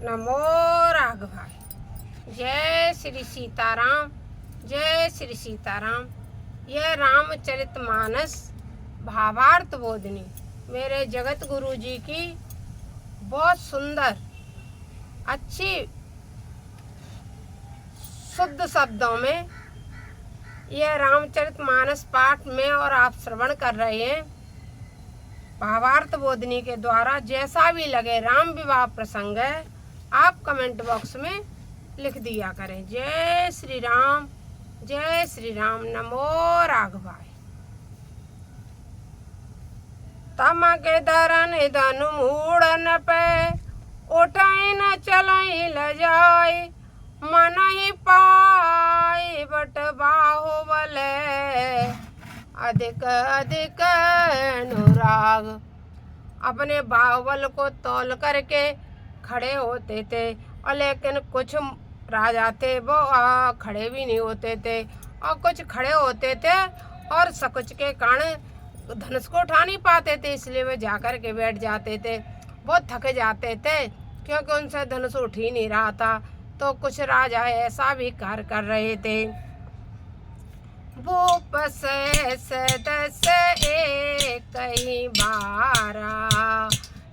नमो राघवाय। जय श्री सीताराम, जय श्री सीताराम। यह रामचरितमानस भावार्थ बोधनी मेरे जगत गुरु जी की बहुत सुंदर अच्छी शुद्ध शब्दों में यह रामचरितमानस पाठ में और आप श्रवण कर रहे हैं। भावार्थ बोधनी के द्वारा जैसा भी लगे राम विवाह प्रसंग है, आप कमेंट बॉक्स में लिख दिया करें। जय श्री राम, जय श्री राम। नमो राघवाय। तमके धरन धनु मूड़न पे उठाई न चलई ल जाए, मन ही पाए बट बाहुबले अधिक अधिक अनुराग। अपने बाहुबल को तौल करके खड़े होते थे, और लेकिन कुछ राजा थे वो खड़े भी नहीं होते थे, और कुछ खड़े होते थे और सकुच के कारण धनुष को उठा नहीं पाते थे, इसलिए वे जाकर के बैठ जाते थे। वो थक जाते थे क्योंकि उनसे धनुष उठ ही नहीं रहा था। तो कुछ राजा ऐसा भी कार्य कर रहे थे। भूप से सदस्य एक ही बारा,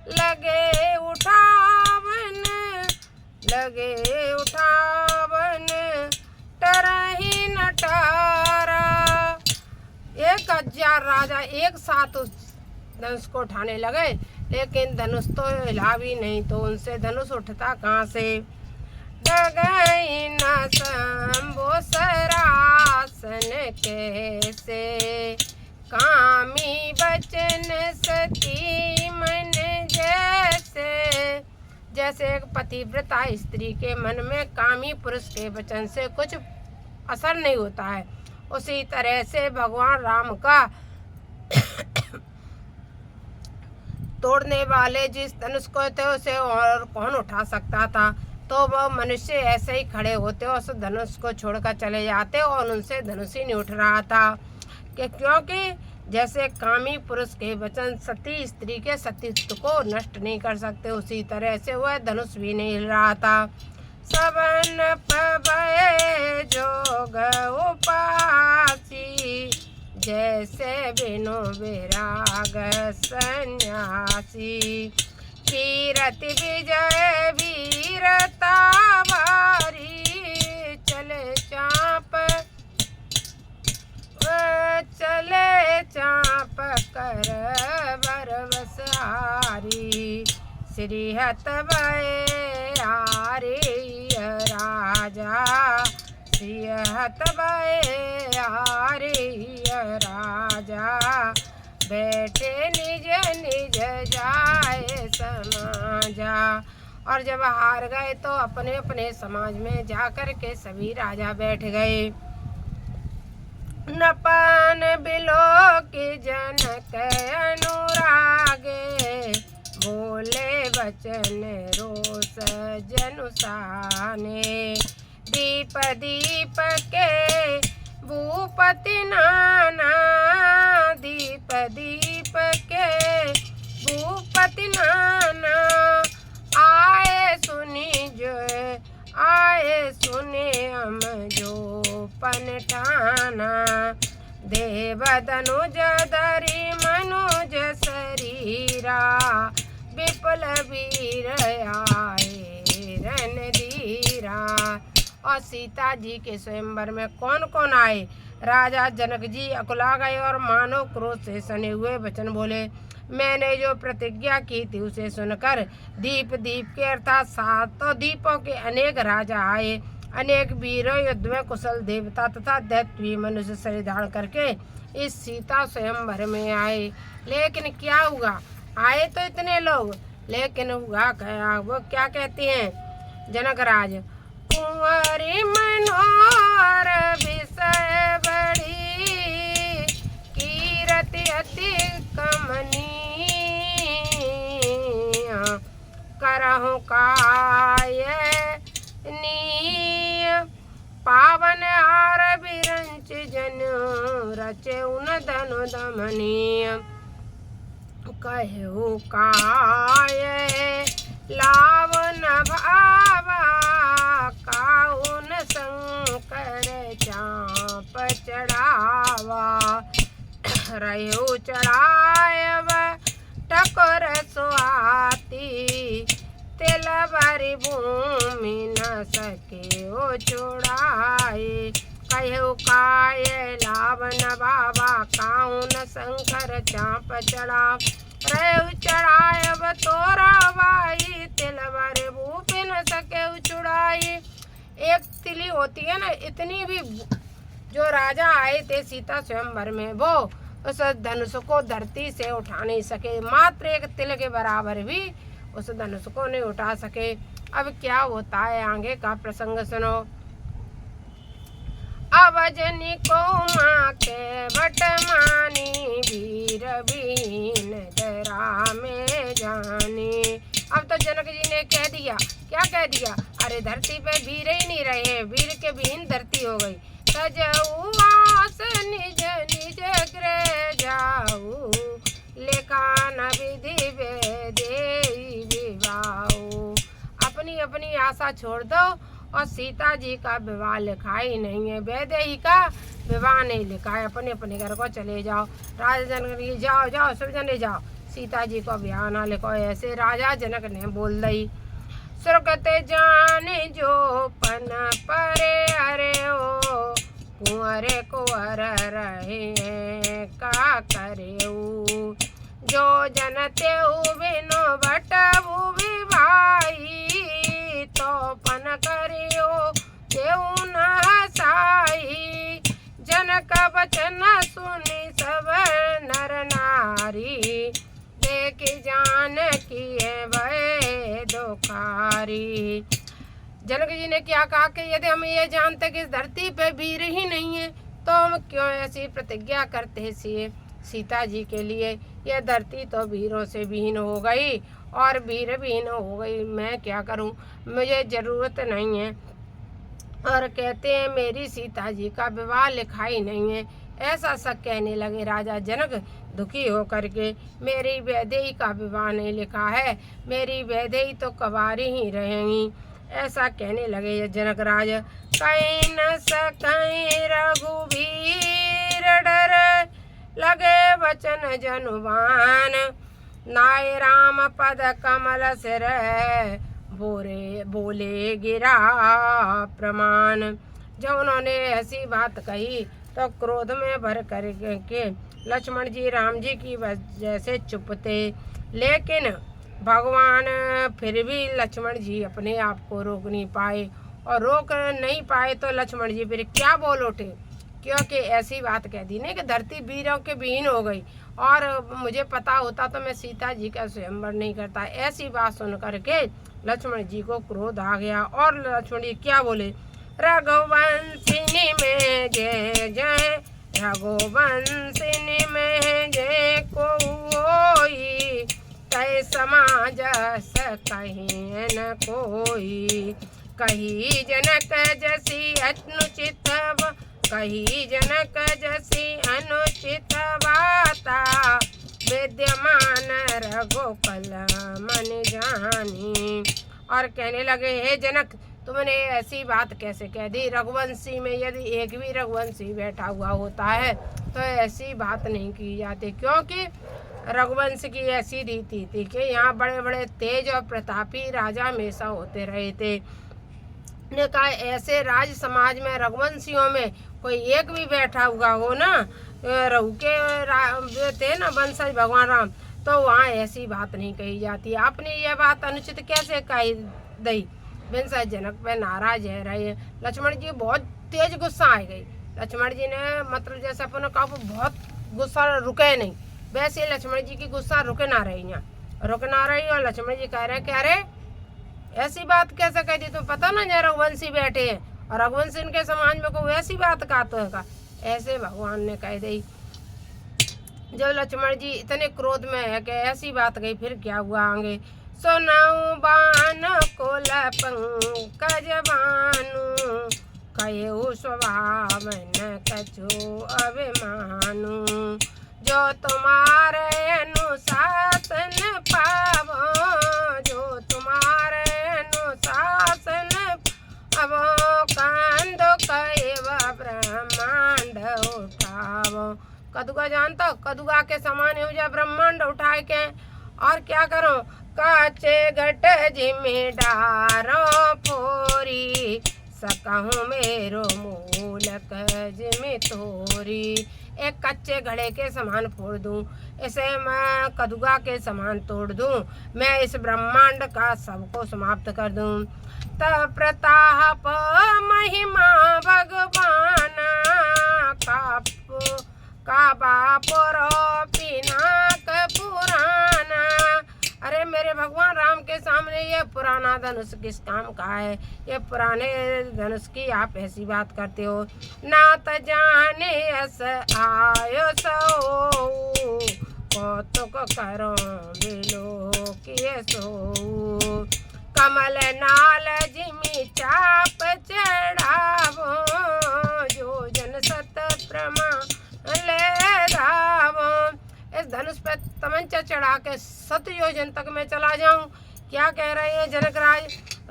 लगे उठावन टरही नटारा। 1000 राजा एक साथ उस धनुष को उठाने लगे, लेकिन धनुष तो हिला भी नहीं, तो उनसे धनुष उठता कहाँ से। डगई न शंभु सरासन कैसे, कामी बचन सती मन जैसे। जैसे एक पतिव्रता स्त्री के मन में कामी पुरुष के वचन से कुछ असर नहीं होता है, उसी तरह से भगवान राम का तोड़ने वाले जिस धनुष को थे उसे और कौन उठा सकता था। तो वह मनुष्य ऐसे ही खड़े होते और उस धनुष को छोड़कर चले जाते, और उनसे धनुष ही नहीं उठ रहा था कि क्योंकि जैसे कामी पुरुष के वचन सती स्त्री के सतीत्व को नष्ट नहीं कर सकते, उसी तरह से वह धनुष भी नहीं हिल रहा था। सबन पवय जोग उपासी, जैसे बिनु विराग सन्यासी। कीरति विजय वीरता भारी, चले चाप कर बरवसहारी। श्री हतवय आर्य राजा, श्री हतवय आर्य राजा। बैठे निज निज जाए समाजा। और जब हार गए तो अपने अपने समाज में जाकर के सभी राजा बैठ गए। नपन बिलो की जनक अनुरागे, बोले वचन रोष जनुसाने। दीप दीप के भूपति नाना, दीप दीप के भूपति नाना। आए सुने हम जो पनठाना। देव धनुज धरि मनुज शरीरा, विपुल वीर आए रणधीरा। और सीता जी के स्वयंवर में कौन कौन आए। राजा जनक जी अकुला गए और मानो क्रोध से सने हुए वचन बोले। मैंने जो प्रतिज्ञा की थी उसे सुनकर दीप दीप के अर्थात 7 दीपों के अनेक राजा आए। अनेक वीरों युद्ध में कुशल देवता तथा दैत्य मनुष्य शरीर धारण करके इस सीता स्वयंवर में आए। लेकिन क्या हुआ, आए तो इतने लोग, लेकिन हुआ क्या। वो क्या कहते हैं जनकराज। कुंवरी मनोहर विषय बड़ी, कीरति अति कमनीय। करहु काय नीय, पावन हार विरंच जन रचे उन धनु दमनीय। कहु काय लाव न भा रहु चढ़ायब टकोर सुहाती, तिल भरी भूमि न सके ओ छोड़ाए। कहु काय लावन बाबा काहू न शंकर चाप चढ़ाव, रहु चढ़ायब तोरा भाई, तिल भरे भूपि न सके छुड़ाई। एक तिली होती है ना, इतनी भी जो राजा आए थे सीता स्वयंवर में, वो उस धनुष को धरती से उठा नहीं सके, मात्र एक तिल के बराबर भी उस धनुष को नहीं उठा सके। अब क्या होता है आगे का प्रसंग सुनो। अवजनी को माँ के बटमानी, वीर बीन दरा में जानी। अब तो जनक जी ने कह दिया, क्या कह दिया, अरे धरती पे वीर ही नहीं रहे, वीर के विहीन धरती हो गई। सजऊ वास निज निज गृह जाऊ, लेखान विधि वेदेई विवाऊ। अपनी अपनी आशा छोड़ दो और सीता जी का विवाह लिखा ही नहीं है, वैदेही का विवाह नहीं लिखा है, अपने अपने घर को चले जाओ। राजा जनक जी जाओ जाओ सब जने जाओ, सीता जी को ब्याह ना लिखो। ऐसे राजा जनक ने बोल दई। सुरगत जाने जो पन परे अरे ओ, कुंवरे कुंवर रहे का करे। जो जनते बिनो बटबू भी भाई, तो पन करियो देऊ न हसाई। जनक बचन सुनी सब नर नारी, देख जान किए भय दुखारी। जनक जी ने क्या कहा कि यदि हम ये जानते कि इस धरती पे वीर ही नहीं है, तो हम क्यों ऐसी प्रतिज्ञा करते सीता जी के लिए। यह धरती तो वीरों से विहीन हो गई और वीर विहीन हो गई, मैं क्या करूं, मुझे ज़रूरत नहीं है। और कहते हैं मेरी सीता जी का विवाह लिखा ही नहीं है। ऐसा सब कहने लगे राजा जनक दुखी होकर के, मेरी वैदेही का विवाह नहीं लिखा है, मेरी वैदेही तो कवारी ही रहेंगी, ऐसा कहने लगे जनक राज। कहीं न सकहीं रघुवीर डर, लगे वचन जनुबान। नाय राम पद कमल सिर, बोले गिरा प्रमाण। जब उन्होंने ऐसी बात कही तो क्रोध में भर कर के लक्ष्मण जी राम जी की वजह से चुप थे। लेकिन भगवान फिर भी लक्ष्मण जी अपने आप को रोक नहीं पाए, और रोक नहीं पाए तो लक्ष्मण जी फिर क्या बोल उठे, क्योंकि ऐसी बात कह दी नहीं कि धरती वीरों के विहीन हो गई, और मुझे पता होता तो मैं सीता जी का स्वयंवर नहीं करता। ऐसी बात सुन करके लक्ष्मण जी को क्रोध आ गया, और लक्ष्मण जी क्या बोले, रघुवंशिनी में जय जय, रघुवंशिनी में जय को होई, तय समाज कहीं न कोई। कही जनक जसी अनुचित, कही जनक जसी अनुचित बाता, विद्यमान रघुकुल मन जानी। और कहने लगे, हे जनक तुमने ऐसी बात कैसे कह दी, रघुवंशी में यदि एक भी रघुवंशी बैठा हुआ होता है तो ऐसी बात नहीं की जाती, क्योंकि रघुवंश की ऐसी रीति थी कि यहाँ बड़े बड़े तेज और प्रतापी राजा हमेशा होते रहे थे। ने कहा ऐसे राज समाज में रघुवंशियों में कोई एक भी बैठा हुआ हो ना, रहु के थे ना वंशज भगवान राम, तो वहाँ ऐसी बात नहीं कही जाती। आपने ये बात अनुचित कैसे कही दी। वंशज जनक पे नाराज है रहे। लक्ष्मण जी बहुत तेज गुस्सा आ गई। लक्ष्मण जी ने मतलब जैसे अपने कहा बहुत गुस्सा रुके नहीं, वैसे लक्ष्मण जी की गुस्सा रुके ना रही, यहाँ रुक ना रही। और लक्ष्मण जी कह रहे क्या रे ऐसी बात कैसे कह दी, तो पता ना जरा रघुवंशी बैठे हैं और रघुवंशी इनके समाज में कोई ऐसी बात का तो है का, ऐसे भगवान ने कह दी। जब लक्ष्मण जी इतने क्रोध में है कि ऐसी बात कही, फिर क्या हुआ आगे। सुनऊ बान कुल पंकज बानु, कयऊ स्वभाव न कछु अभिमानु। जो तुम्हारे अनुशासन पावो, जो तुम्हारे अनुशासन पावो, कंद कैव ब्रह्मांड उठावो। कदुआ जानता हो, कदुआ के समान हो जा ब्रह्मांड उठाए के। और क्या करो, काचे घट जिम्मे डारो फोरी, सकहूँ मेरो मूलक जिम्मे तोरी। एक कच्चे घड़े के समान फोड़ दूं, इसे मैं कदुआ के समान तोड़ दूं, मैं इस ब्रह्मांड का सबको समाप्त कर दूं। तब प्रताप महिमा भगवान का बापुरो पिनाक पुराना। अरे मेरे भगवान राम के सामने ये पुराना धनुष किस काम का है? ये पुराने धनुष की आप ऐसी बात करते हो। नात जाने अस आयो सो, कौतुक करो बिलो किए सो। कमल नाल जिमी चाप चढ़ावो, जो जन सत प्रमाण ले धावो। इस धनुष पे तमंचा चढ़ा के 7 योजन तक मैं चला जाऊं। क्या कह रहे हैं जनक राज?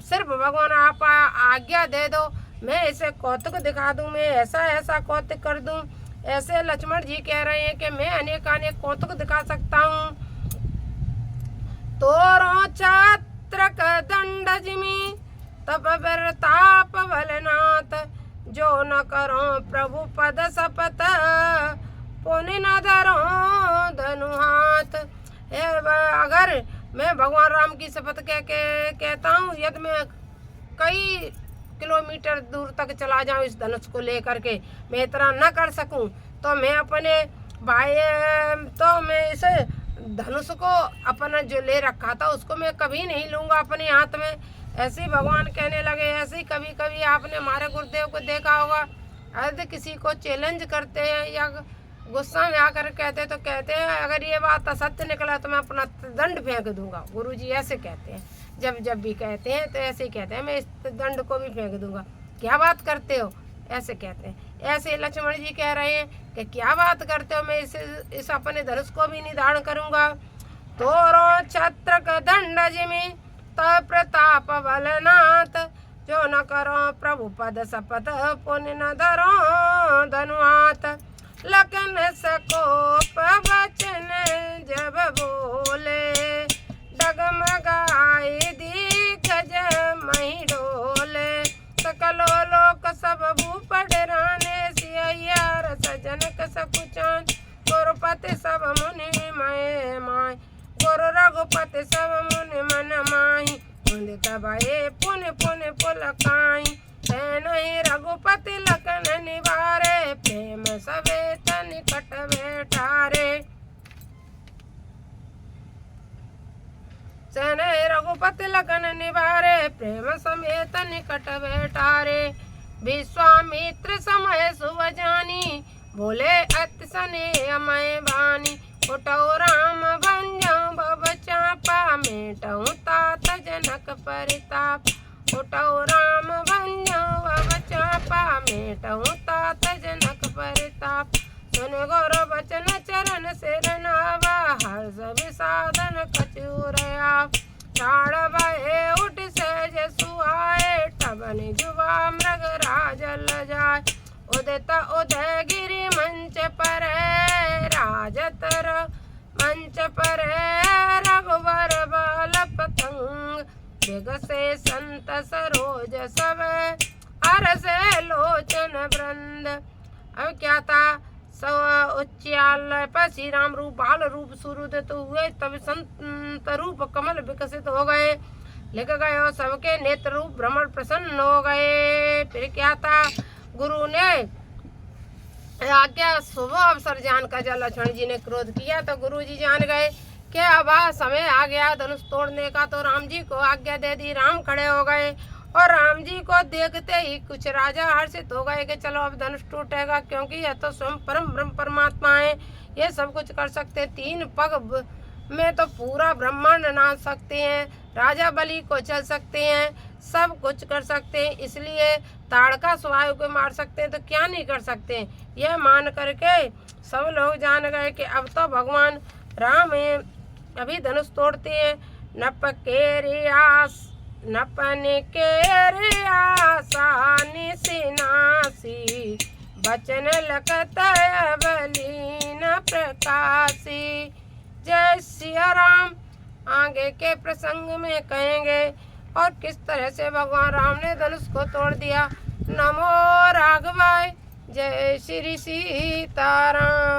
सिर्फ भगवान आप आज्ञा दे दो, मैं इसे कौतुक दिखा दूं, मैं ऐसा ऐसा कौतुक कर दूं। ऐसे लक्ष्मण जी कह रहे हैं कि मैं अनेक अनेक कौतुक दिखा सकता हूं। तोरो छात्रक दंड जिमी तप ताप बलनाथ, जो न करो प्रभु पद सपत, पुण्य न धरो धनु हाथ। अगर मैं भगवान राम की शपथ कहता हूँ, यदि मैं कई किलोमीटर दूर तक चला जाऊँ इस धनुष को लेकर के, मैं इतना न कर सकूं, तो मैं अपने भाई तो मैं इस धनुष को अपना जो ले रखा था उसको मैं कभी नहीं लूँगा अपने हाथ में। ऐसे ही भगवान कहने लगे। ऐसे ही कभी कभी आपने हमारे गुरुदेव को देखा होगा, यदि किसी को चैलेंज करते हैं या गुस्सा में आकर कहते तो कहते हैं, अगर ये बात असत्य निकला तो मैं अपना दंड फेंक दूंगा। गुरुजी ऐसे कहते हैं, जब भी कहते हैं तो ऐसे ही कहते हैं, मैं इस दंड को भी फेंक दूंगा। क्या बात करते हो? ऐसे कहते हैं। ऐसे लक्ष्मण जी कह रहे हैं कि क्या बात करते हो, मैं इस अपने धनुष को भी निधारण करूंगा। तोरो छत्र का दंड जिमी तब प्रताप बलनाथ, जो न करो प्रभु पद शपथ, पुण्य न धरो धनुआत। लखन सकोप वचन जब बोले, डगमगाए दीख मही डोले। सकलो लोक सब भूपड़ राने, सिया रस जनक सकुचान। गुरुपति सब मुनि मय माय, गुरु रघुपति सब मुनि मन माही। मुंदित भये पुण्य पुण्य पुलकाई, नहीं रघुपति लखन निवारे। प्रेम सवेत निकट बैठारे, नहीं रघुपति लखन निवारे। प्रेम समेत निकट बैठारे। विश्वामित्र समय सुभ जानी, बोले अति स्नेह मय बानी। उठो राम भंजो भव चापा, मेटहु तात जनक परिताप। उठो राम भंजो भव चापा, मेटहु तात जनक परिताप। सुन गुरु बचन चरण सिर नावा, हर्ष विषादन कचूरया। प्राण भये उठ सहज सुहाए, ठबन जुवा मृग राज लजाए। उदित उदयगिरि मंच पर, राजतर मंच पर। रघुवर बाल पतंग, विगसे संत सरोज सब। अरसे लोचन वृंद। अब क्या था? उच्चालय पर श्री राम रूप बाल रूप सुरुदित हुए, तब संत रूप कमल विकसित हो गए, लिख गए और सबके नेत्र रूप भ्रमण प्रसन्न हो गए। फिर क्या था? गुरु ने आज्ञा शुभ अवसर जानकर जब लक्ष्मण जी ने क्रोध किया तो गुरु जी जान गए कि अब समय आ गया धनुष तोड़ने का, तो राम जी को आज्ञा दे दी। राम खड़े हो गए और राम जी को देखते ही कुछ राजा हर्षित हो गए कि चलो अब धनुष टूटेगा, क्योंकि यह तो स्वयं परम ब्रह्म परमात्मा है, ये सब कुछ कर सकते। 3 पग में तो पूरा ब्रह्मांड नाच सकते हैं, राजा बलि को चल सकते हैं, सब कुछ कर सकते हैं, इसलिए ताड़का स्वायु को मार सकते हैं, तो क्या नहीं कर सकते। यह मान करके सब लोग जान गए कि अब तो भगवान राम अभी धनुष तोड़ते हैं। नप के रियास नपन के रियासा निसिनासी, बचन लखत बलीन प्रकाशी। जय सिया राम। आगे के प्रसंग में कहेंगे और किस तरह से भगवान राम ने धनुष को तोड़ दिया। नमो राघवाय। जय श्री सीताराम।